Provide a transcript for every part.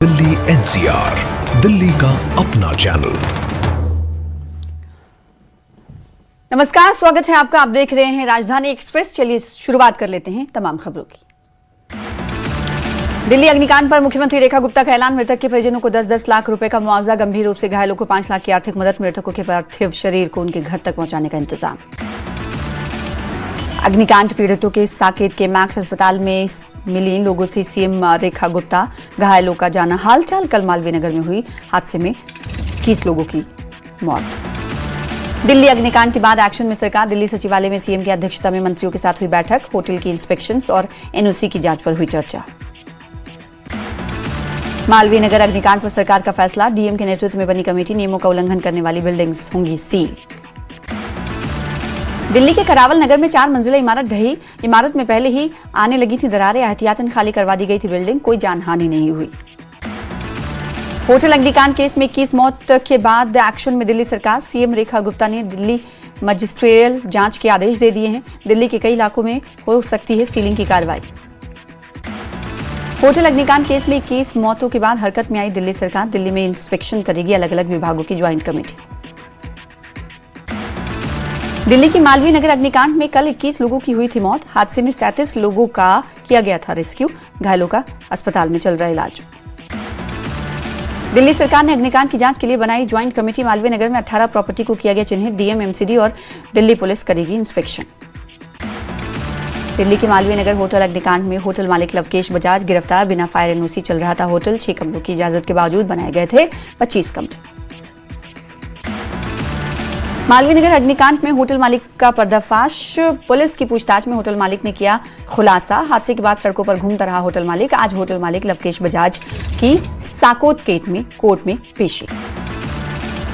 Delhi NCR, Delhi का अपना channel. नमस्कार, स्वागत है आपका। आप देख रहे हैं राजधानी एक्सप्रेस। चलिए शुरुआत कर लेते हैं तमाम खबरों की। दिल्ली अग्निकांड पर मुख्यमंत्री रेखा गुप्ता का ऐलान। मृतक के परिजनों को 10-10 लाख रुपए का मुआवजा, गंभीर रूप से घायलों को 5 लाख की आर्थिक मदद, मृतकों के पार्थिव शरीर को उनके घर तक पहुंचाने का इंतजाम। अग्निकांड पीड़ितों के साकेत के मैक्स अस्पताल में मिली लोगों से सीएम रेखा गुप्ता। घायलों का जाना हालचाल। कल मालवीय नगर में हुई हादसे में 21 लोगों की मौत। दिल्ली अग्निकांड के बाद एक्शन में सरकार। दिल्ली सचिवालय में सीएम की अध्यक्षता में मंत्रियों के साथ हुई बैठक। होटल की इंस्पेक्शंस और एनओसी की जांच पर हुई चर्चा। मालवीय नगर अग्निकांड पर सरकार का फैसला। डीएम के नेतृत्व में बनी कमेटी। नियमों का उल्लंघन करने वाली बिल्डिंग्स होंगी सील। दिल्ली के करावल नगर में 4 मंजिला इमारत ढही। इमारत में पहले ही आने लगी थी दरारें। एहतियातन खाली करवा दी गई थी बिल्डिंग। कोई जानहानि नहीं हुई। होटल अग्निकांड केस में 21 मौत के बाद एक्शन में दिल्ली सरकार। सीएम रेखा गुप्ता ने दिल्ली मजिस्ट्रियल जांच के आदेश दे दिए हैं। दिल्ली के कई इलाकों में हो सकती है सीलिंग की कार्रवाई। होटल अग्निकांड केस में 21 मौतों के बाद हरकत में आई दिल्ली सरकार। दिल्ली में इंस्पेक्शन करेगी अलग अलग विभागों की ज्वाइंट कमेटी। दिल्ली की मालवीय नगर अग्निकांड में कल 21 लोगों की हुई थी मौत। हादसे में 37 लोगों का किया गया था रेस्क्यू। घायलों का अस्पताल में चल रहा इलाज। दिल्ली सरकार ने अग्निकांड की जांच के लिए बनाई ज्वाइंट कमेटी। मालवीय नगर में 18 प्रॉपर्टी को किया गया चिन्हित। डीएम, एमसीडी और दिल्ली पुलिस करेगी इंस्पेक्शन। दिल्ली के मालवीय नगर होटल अग्निकांड में होटल मालिक लवकेश बजाज गिरफ्तार। बिना फायर एनओसी चल रहा था होटल। 6 कमरों की इजाजत के बावजूद बनाए गए थे 25 कमरे। मालवीय नगर अग्निकांड में होटल मालिक का पर्दाफाश। पुलिस की पूछताछ में होटल मालिक ने किया खुलासा। हादसे के बाद सड़कों पर घूमता रहा होटल मालिक। आज होटल मालिक लवकेश बजाज की साकोत कोर्ट में पेशी।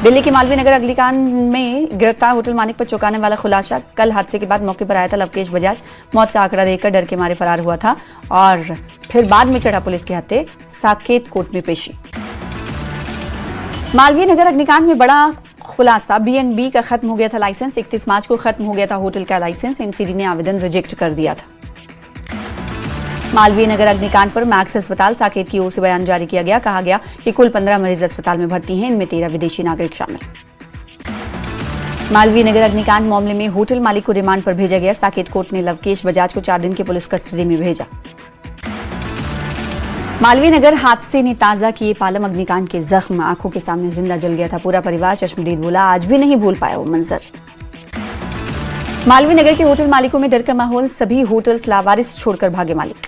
दिल्ली के मालवीय नगर अग्निकांड में गिरफ्तार होटल मालिक पर चौंकाने वाला खुलासा। कल हादसे के बाद मौके पर आया था लवकेश बजाज। मौत का आंकड़ा देखकर डर के मारे फरार हुआ था और फिर बाद में चढ़ा पुलिस के हत्थे। साकेत कोर्ट में पेशी। मालवीय नगर अग्निकांड में बड़ा खुलासा। बीएनबी का खत्म हो गया था लाइसेंस। 31 मार्च को खत्म हो गया था होटल का लाइसेंस। एमसीडी ने आवेदन रिजेक्ट कर दिया था। मालवीय नगर अग्निकांड पर मैक्स अस्पताल साकेत की ओर से बयान जारी किया गया। कहा गया कि कुल 15 मरीज अस्पताल में भर्ती हैं। इनमें 13 विदेशी नागरिक शामिल। मालवीय नगर अग्निकांड मामले में होटल मालिक को रिमांड पर भेजा गया। साकेत कोर्ट ने लवकेश बजाज को 4 दिन की पुलिस कस्टडी में भेजा। मालवीय नगर हादसे ने ताजा किए पालम अग्निकांड के जख्म। आंखों के सामने जिंदा जल गया था पूरा परिवार। चश्मदीद बोला, आज भी नहीं भूल पाया वो मंजर। मालवीय नगर के होटल मालिकों में डर का माहौल। सभी होटल्स लावारिस छोड़कर भागे मालिक।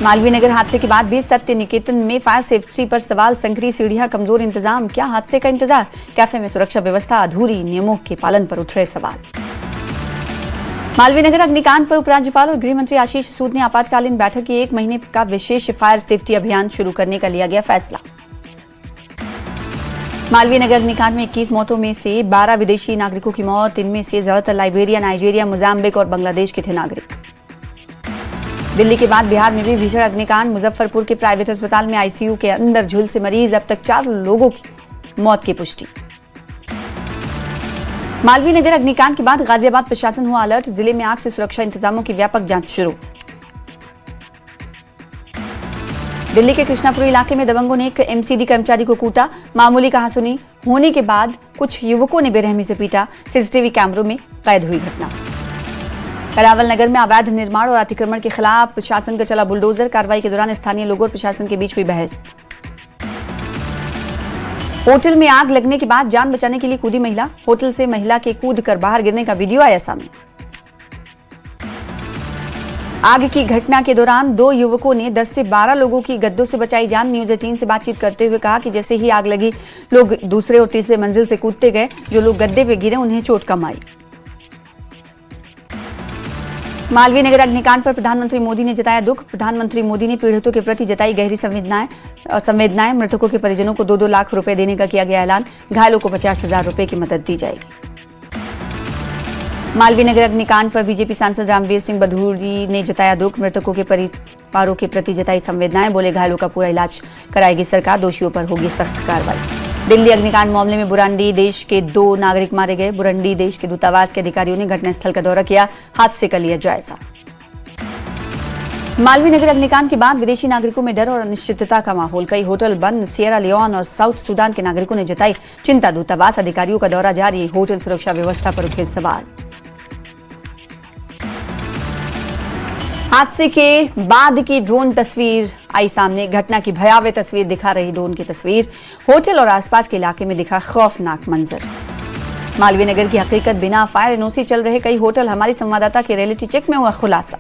मालवीय नगर हादसे के बाद भी सत्य निकेतन में फायर सेफ्टी पर सवाल। संकरी सीढ़ियां, कमजोर इंतजाम। क्या हादसे का इंतजार? कैफे में सुरक्षा व्यवस्था अधूरी। नियमों के पालन पर उठ रहे सवाल। मालवीय नगर अग्निकांड पर उपराज्यपाल और गृह मंत्री आशीष सूद ने आपातकालीन बैठक की 1 महीने का विशेष फायर सेफ्टी अभियान शुरू करने का लिया गया फैसला। मालवीय नगर अग्निकांड में 21 मौतों में से 12 विदेशी नागरिकों की मौत। इनमें से ज्यादातर लाइबेरिया, नाइजीरिया, मोजाम्बिक और बांग्लादेश के थे नागरिक। दिल्ली के बाद बिहार में भी भीषण अग्निकांड। मुजफ्फरपुर के प्राइवेट अस्पताल में आईसीयू के अंदर झुलसे मरीज। अब तक 4 लोगों की मौत की पुष्टि। मालवीय नगर अग्निकांड के बाद गाजियाबाद प्रशासन हुआ अलर्ट। जिले में आग से सुरक्षा इंतजामों की व्यापक जांच शुरू। दिल्ली के कृष्णापुरी इलाके में दबंगों ने एक एमसीडी कर्मचारी को कूटा। मामूली कहासुनी होने के बाद कुछ युवकों ने बेरहमी से पीटा। सीसीटीवी कैमरों में कैद हुई घटना। करावल नगर में अवैध निर्माण और अतिक्रमण के खिलाफ प्रशासन का चला बुलडोजर। कार्रवाई के दौरान स्थानीय लोगों और प्रशासन के बीच हुई बहस। होटल में आग लगने के बाद जान बचाने के लिए कूदी महिला। होटल से महिला के कूद कर बाहर गिरने का वीडियो आया सामने। आग की घटना के दौरान 2 युवकों ने 10 से 12 लोगों की गद्दों से बचाई जान। न्यूज 18 से बातचीत करते हुए कहा कि जैसे ही आग लगी लोग दूसरे और तीसरे मंजिल से कूदते गए। जो लोग गद्दे पे गिरे उन्हें चोट कम आई। मालवीय नगर अग्निकांड पर प्रधानमंत्री मोदी ने जताया दुख। प्रधानमंत्री मोदी ने पीड़ितों के प्रति जताई गहरी संवेदनाएं। मृतकों के परिजनों को 2-2 लाख रुपए देने का किया गया ऐलान। घायलों को 50,000 रुपए की मदद दी जाएगी। मालवीय नगर अग्निकांड पर बीजेपी सांसद रामवीर सिंह बधूरी ने जताया दुख। मृतकों के परिवारों के प्रति जताई संवेदनाएं। बोले, घायलों का पूरा इलाज कराएगी सरकार। दोषियों पर होगी सख्त कार्रवाई। दिल्ली अग्निकांड मामले में बुरुंडी देश के 2 नागरिक मारे गए। बुरुंडी देश के दूतावास के अधिकारियों ने घटनास्थल का दौरा किया। हादसे का लिया जायजा। मालवीय नगर अग्निकांड के बाद विदेशी नागरिकों में डर और अनिश्चितता का माहौल। कई होटल बंद। सिएरा लियोन और साउथ सूडान के नागरिकों ने जताई चिंता। दूतावास अधिकारियों का दौरा जारी। होटल सुरक्षा व्यवस्था पर उठे सवाल। हादसे के बाद की ड्रोन तस्वीर आई सामने। घटना की भयावह तस्वीर दिखा रही ड्रोन की तस्वीर। होटल और आसपास के इलाके में दिखा खौफनाक मंजर। मालवीय नगर की हकीकत बिना फायर एनओसी चल रहे कई होटल। हमारी संवाददाता के रियलिटी चेक में हुआ खुलासा।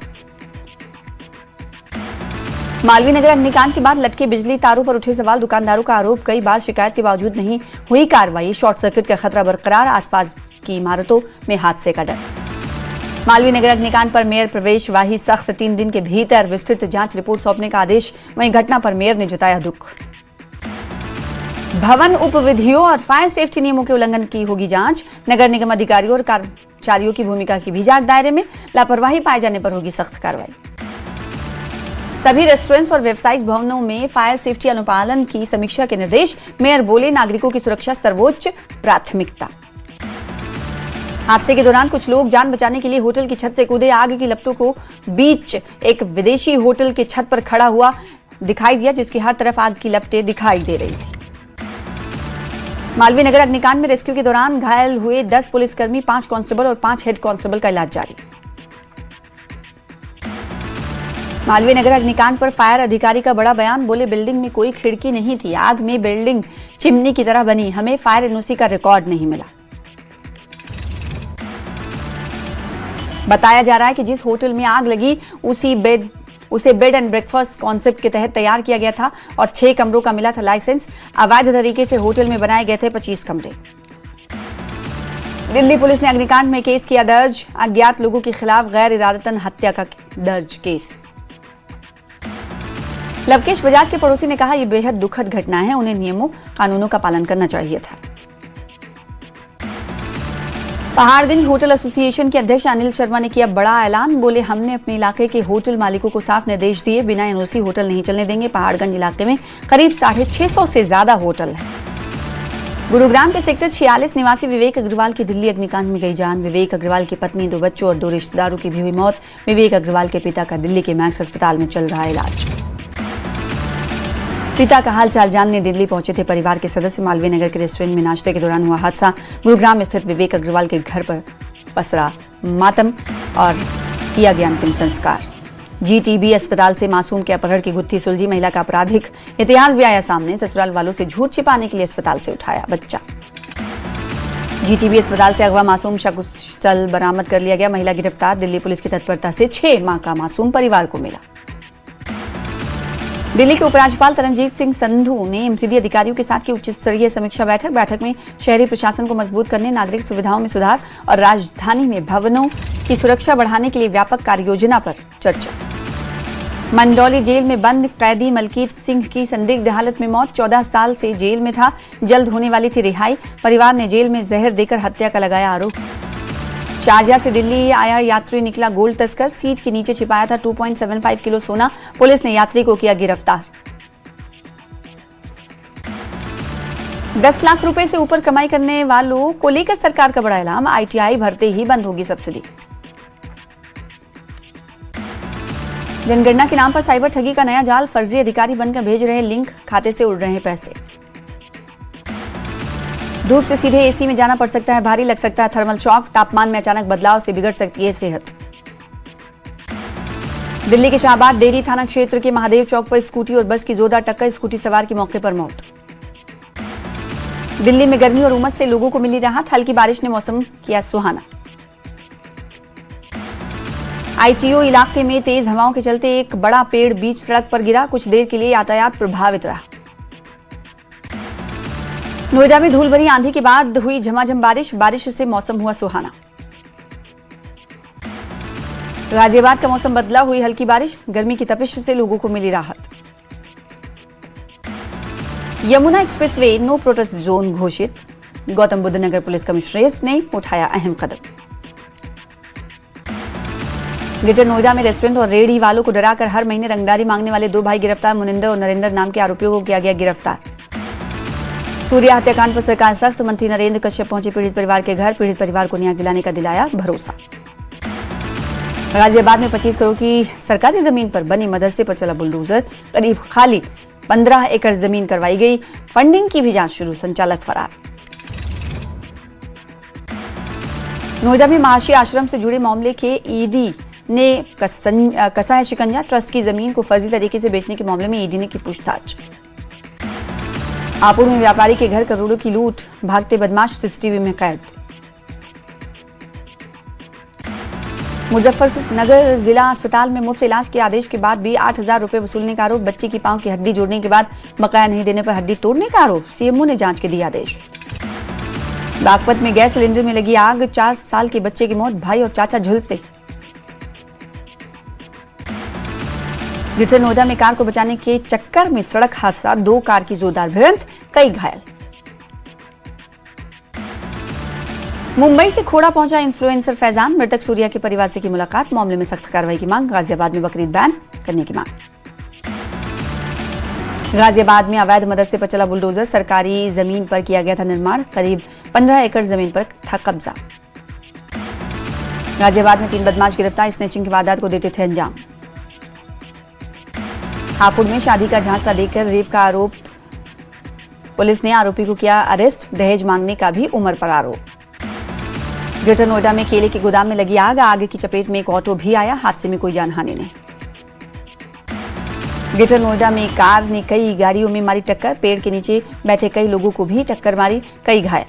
मालवीय नगर अग्निकांड के बाद लटके बिजली तारों पर उठे सवाल। दुकानदारों का आरोप कई बार शिकायत के बावजूद नहीं हुई कार्रवाई। शॉर्ट सर्किट का खतरा बरकरार। आसपास की इमारतों में हादसे का डर। मालवीय नगर अग्निकांड पर मेयर प्रवेश वाही सख्त। 3 दिन के भीतर विस्तृत जांच रिपोर्ट सौंपने का आदेश। वहीं घटना पर मेयर ने जताया दुख। भवन उपविधियों और फायर सेफ्टी नियमों के उल्लंघन की होगी जांच। नगर निगम अधिकारियों और कर्मचारियों की भूमिका की भी जांच दायरे में। लापरवाही पाए जाने पर होगी सख्त कार्रवाई। सभी रेस्टोरेंट्स और वेबसाइट भवनों में फायर सेफ्टी अनुपालन की समीक्षा के निर्देश। मेयर बोले नागरिकों की सुरक्षा सर्वोच्च प्राथमिकता। हादसे के दौरान कुछ लोग जान बचाने के लिए होटल की छत से कूदे। आग की लपटों को बीच एक विदेशी होटल के छत पर खड़ा हुआ दिखाई दिया, जिसकी हर तरफ आग की लपटें दिखाई दे रही थी। मालवीय नगर अग्निकांड में रेस्क्यू के दौरान घायल हुए 10 पुलिसकर्मी, 5 कांस्टेबल और 5 हेड कांस्टेबल का इलाज जारी। मालवीय नगर अग्निकांड पर फायर अधिकारी का बड़ा बयान। बोले बिल्डिंग में कोई खिड़की नहीं थी। आग में बिल्डिंग चिमनी की तरह बनी। हमें फायर एनओसी का रिकॉर्ड नहीं मिला। बताया जा रहा है कि जिस होटल में आग लगी उसे बेड एंड ब्रेकफास्ट कॉन्सेप्ट के तहत तैयार किया गया था और 6 कमरों का मिला था लाइसेंस। अवैध तरीके से होटल में बनाए गए थे 25 कमरे। दिल्ली पुलिस ने अग्निकांड में केस किया दर्ज। अज्ञात लोगों के खिलाफ गैर इरादतन हत्या का दर्ज केस। लवकेश बजाज के पड़ोसी ने कहा यह बेहद दुखद घटना है। उन्हें नियमों कानूनों का पालन करना चाहिए था। पहाड़गंज होटल एसोसिएशन के अध्यक्ष अनिल शर्मा ने किया बड़ा ऐलान। बोले हमने अपने इलाके के होटल मालिकों को साफ निर्देश दिए, बिना एनओसी होटल नहीं चलने देंगे। पहाड़गंज इलाके में करीब 650 से ज्यादा होटल है। गुरुग्राम के सेक्टर 46 निवासी विवेक अग्रवाल की दिल्ली अग्निकांड में गई जान। विवेक अग्रवाल की पत्नी, 2 बच्चों और 2 रिश्तेदारों की भी हुई मौत। विवेक अग्रवाल के पिता का दिल्ली के मैक्स अस्पताल में चल रहा इलाज। पिता का हालचाल जानने दिल्ली पहुंचे थे परिवार के सदस्य। मालवीय नगर के रेस्टोरेंट में नाश्ते के दौरान हुआ हादसा। गुरुग्राम स्थित विवेक अग्रवाल के घर पर पसरा मातम और किया गया अंतिम संस्कार। जीटीबी अस्पताल से मासूम के अपहरण की गुत्थी सुलझी। महिला का आपराधिक इतिहास भी आया सामने। ससुराल वालों से झूठ छिपाने के लिए अस्पताल से उठाया बच्चा। जीटीबी अस्पताल से अगवा मासूम सकुशल बरामद कर लिया गया। महिला गिरफ्तार। दिल्ली पुलिस की तत्परता से 6 माह का मासूम परिवार को मिला। दिल्ली के उपराज्यपाल तरनजीत सिंह संधू ने एमसीडी अधिकारियों के साथ की उच्च स्तरीय समीक्षा बैठक में शहरी प्रशासन को मजबूत करने, नागरिक सुविधाओं में सुधार और राजधानी में भवनों की सुरक्षा बढ़ाने के लिए व्यापक कार्ययोजना पर चर्चा। मंडौली जेल में बंद कैदी मलकीत सिंह की संदिग्ध हालत में मौत। 14 साल से जेल में था, जल्द होने वाली थी रिहाई। परिवार ने जेल में जहर देकर हत्या का लगाया आरोप। शारजाह से दिल्ली आया यात्री निकला गोल्ड तस्कर। सीट के नीचे छिपाया था 2.75 किलो सोना। पुलिस ने यात्री को किया गिरफ्तार। 10 लाख रुपए से ऊपर कमाई करने वालों को लेकर सरकार का बड़ा ऐलान। आईटीआई भरते ही बंद होगी सब्सिडी। जनगणना के नाम पर साइबर ठगी का नया जाल। फर्जी अधिकारी बनकर भेज रहे लिंक, खाते से उड़ रहे हैं पैसे। धूप से सीधे एसी में जाना पड़ सकता है भारी, लग सकता है थर्मल शॉक। तापमान में अचानक बदलाव से बिगड़ सकती है सेहत। दिल्ली के शाहबाद डेयरी थाना क्षेत्र के महादेव चौक पर स्कूटी और बस की जोरदार टक्कर। स्कूटी सवार की मौके पर मौत। दिल्ली में गर्मी और उमस से लोगों को मिली राहत। हल्की बारिश ने मौसम किया सुहाना। आईटीओ इलाके में तेज हवाओं के चलते एक बड़ा पेड़ बीच सड़क पर गिरा। कुछ देर के लिए यातायात प्रभावित रहा। नोएडा में धूल भरी आंधी के बाद हुई झमाझम बारिश से मौसम हुआ सुहाना। गाजियाबाद का मौसम बदला, हुई हल्की बारिश। गर्मी की तपिश से लोगों को मिली राहत। Yamuna expressway no protest zone घोषित। गौतम बुद्ध नगर पुलिस कमिश्नरेट ने उठाया अहम कदम। ग्रेटर नोएडा में रेस्टोरेंट और रेहड़ी वालों को डराकर हर महीने रंगदारी मांगने वाले 2 भाई गिरफ्तार। मुनिंदर और नरेंद्र नाम के आरोपियों को किया गया गिरफ्तार। सूर्या हत्याकांड पर सरकार सख्त। मंत्री नरेंद्र कश्यप पहुंचे पीड़ित परिवार के घर। पीड़ित परिवार को न्याय दिलाने का दिलाया भरोसा। गाजियाबाद में 25 करोड़ की सरकारी जमीन पर बनी मदरसे पर चला बुलडोजर, करीब खाली 15 एकड़ जमीन करवाई गई, फंडिंग की भी जांच शुरू, संचालक फरार। नोएडा में महर्षि आश्रम से जुड़े मामले के ईडी ने कसा है शिकंजा, ट्रस्ट की जमीन को फर्जी तरीके से बेचने के मामले में ईडी ने की पूछताछ। हापुड़ में व्यापारी के घर करोड़ों की लूट, भागते बदमाश सीसीटीवी में कैद। मुजफ्फरनगर जिला अस्पताल में मुफ्त इलाज के आदेश के बाद भी 8,000 रुपए वसूलने का आरोप, बच्चे की पांव की हड्डी जोड़ने के बाद बकाया नहीं देने पर हड्डी तोड़ने का आरोप, सीएमओ ने जांच के दिया आदेश। बागपत में गैस सिलेंडर में लगी आग, 4 साल के बच्चे की मौत, भाई और चाचा झुलसे। ग्रेटर नोएडा में कार को बचाने के चक्कर में सड़क हादसा, 2 कार की जोरदार भिड़ंत, कई घायल। मुंबई से खोड़ा पहुंचा इन्फ्लुएंसर फैजान, मृतक सूर्या के परिवार से की मुलाकात, मामले में सख्त कार्रवाई की मांग। गाजियाबाद में बकरीद बैन करने की मांग। गाजियाबाद में अवैध मदरसे पर चला बुलडोजर, सरकारी जमीन पर किया गया था निर्माण, करीब 15 एकड़ जमीन पर था कब्जा। गाजियाबाद में 3 बदमाश गिरफ्तार, स्नैचिंग की वारदात को देते थे अंजाम। हापुड़ में शादी का झांसा देकर रेप का आरोप, पुलिस ने आरोपी को किया अरेस्ट, दहेज मांगने का भी उम्र पर आरोप। ग्रेटर नोएडा में केले के गोदाम में लगी आग, आग की चपेट में एक ऑटो भी आया, हादसे में कोई जानहानि नहीं। ग्रेटर नोएडा में कार ने कई गाड़ियों में मारी टक्कर, पेड़ के नीचे बैठे कई लोगों को भी टक्कर मारी, कई घायल।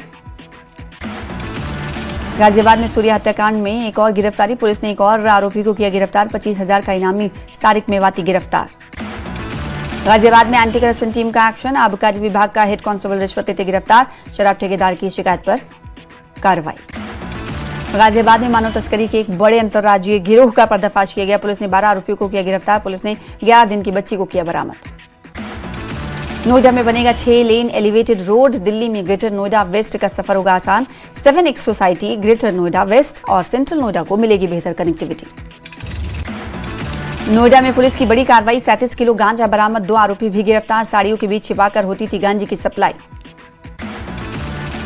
गाजियाबाद में सूर्या हत्याकांड में एक और गिरफ्तारी, पुलिस ने एक और आरोपी को किया गिरफ्तार, 25,000 का इनामी सारिक मेवाती गिरफ्तार। गाजियाबाद में एंटी करप्शन टीम का एक्शन, आबकारी विभाग का हेड कांस्टेबल रिश्वत लेते गिरफ्तार, शराब ठेकेदार की शिकायत पर कार्रवाई। गाजियाबाद में मानव तस्करी के एक बड़े अंतर्राज्यीय गिरोह का पर्दाफाश किया गया, पुलिस ने 12 आरोपियों को किया गिरफ्तार, पुलिस ने 11 दिन की बच्ची को किया बरामद। नोएडा में बनेगा 6 लेन एलिवेटेड रोड, दिल्ली में ग्रेटर नोएडा वेस्ट का सफर होगा आसान, 7X society, greater Noida west और सेंट्रल नोएडा को मिलेगी बेहतर कनेक्टिविटी। नोएडा में पुलिस की बड़ी कार्रवाई, 37 किलो गांजा बरामद, 2 आरोपी भी गिरफ्तार, साड़ियों के बीच छिपाकर होती थी गांजे की सप्लाई।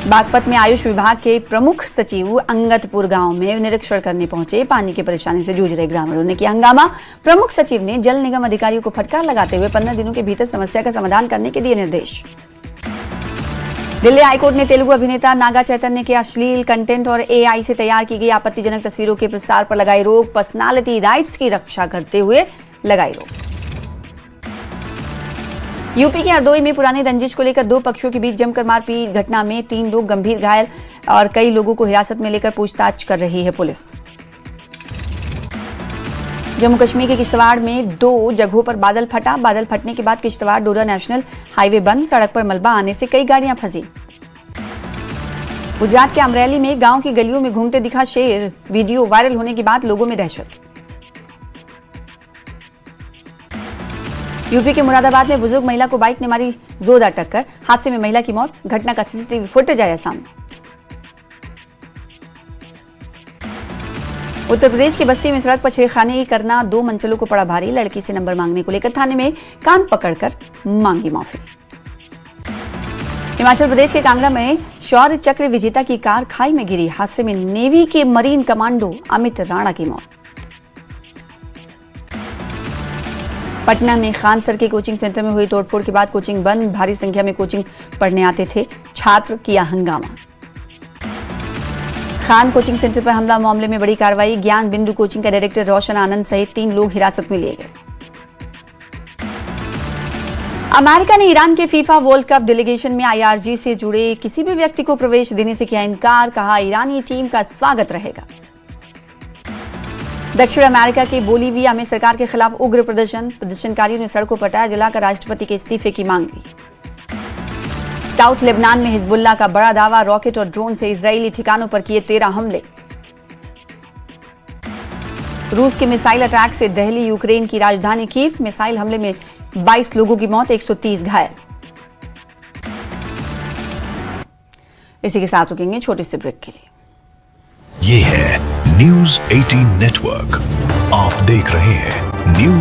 बागपत में आयुष विभाग के प्रमुख सचिव अंगतपुर गांव में निरीक्षण करने पहुंचे, पानी की परेशानी से जूझ रहे ग्रामीणों ने किया हंगामा, प्रमुख सचिव ने जल निगम अधिकारियों को फटकार लगाते हुए 15 दिनों के भीतर समस्या का समाधान करने के दिए निर्देश। दिल्ली हाईकोर्ट ने तेलुगु अभिनेता नागा चैतन्य के अश्लील कंटेंट और AI से तैयार की गई आपत्तिजनक तस्वीरों के प्रसार पर लगाई रोक, पर्सनालिटी राइट्स की रक्षा करते हुए लगाई रोक। यूपी के हरदोई में पुरानी रंजिश को लेकर 2 पक्षों के बीच जमकर मारपीट, घटना में 3 लोग गंभीर घायल और कई लोगों को हिरासत में लेकर पूछताछ कर रही है पुलिस। जम्मू कश्मीर के किश्तवाड़ में 2 जगहों पर बादल फटा, बादल फटने के बाद किश्तवाड़ डोडा नेशनल हाईवे बंद, सड़क पर मलबा आने से कई गाड़ियां फंसी। गुजरात के अमरेली में गांव की गलियों में घूमते दिखा शेर, वीडियो वायरल होने के बाद लोगों में दहशत। यूपी के मुरादाबाद में बुजुर्ग महिला को बाइक ने मारी जोरदार टक्कर, हादसे में महिला की मौत, घटना का सीसीटीवी फुटेज आया सामने। उत्तर प्रदेश की बस्ती में सड़क पर छेड़खानी करना 2 मंचलों को पड़ा भारी, लड़की से नंबर मांगने को लेकर थाने में कान पकड़कर मांगी माफी। हिमाचल प्रदेश के कांगड़ा में शौर्य चक्र विजेता की कार खाई में गिरी, हादसे में नेवी के मरीन कमांडो अमित राणा की मौत। पटना में खान सर के कोचिंग सेंटर में हुई तोड़फोड़ के बाद कोचिंग बंद, भारी संख्या में कोचिंग पढ़ने आते थे छात्र, किया हंगामा। खान कोचिंग सेंटर पर हमला मामले में बड़ी कार्रवाई, ज्ञान बिंदु कोचिंग का डायरेक्टर रोशन आनंद सहित 3 लोग हिरासत में लिए गए। अमेरिका ने ईरान के फीफा वर्ल्ड कप डेलीगेशन में IRG से जुड़े किसी भी व्यक्ति को प्रवेश देने से किया इनकार, कहा ईरानी टीम का स्वागत रहेगा। दक्षिण अमेरिका के बोलीविया में सरकार के खिलाफ उग्र प्रदर्शन, प्रदर्शनकारियों ने सड़कों पर टायर जलाकर राष्ट्रपति के इस्तीफे की मांग की। साउथ लेबनान में हिजबुल्लाह का बड़ा दावा, रॉकेट और ड्रोन से इजरायली ठिकानों पर किए 13 हमले। रूस के मिसाइल अटैक से दिल्ली यूक्रेन की राजधानी कीव, मिसाइल हमले में 22 लोगों की मौत, 130 घायल। इसी के साथ रुकेंगे छोटे से ब्रेक के लिए। ये है न्यूज़ 18 नेटवर्क, आप देख रहे हैं न्यूज़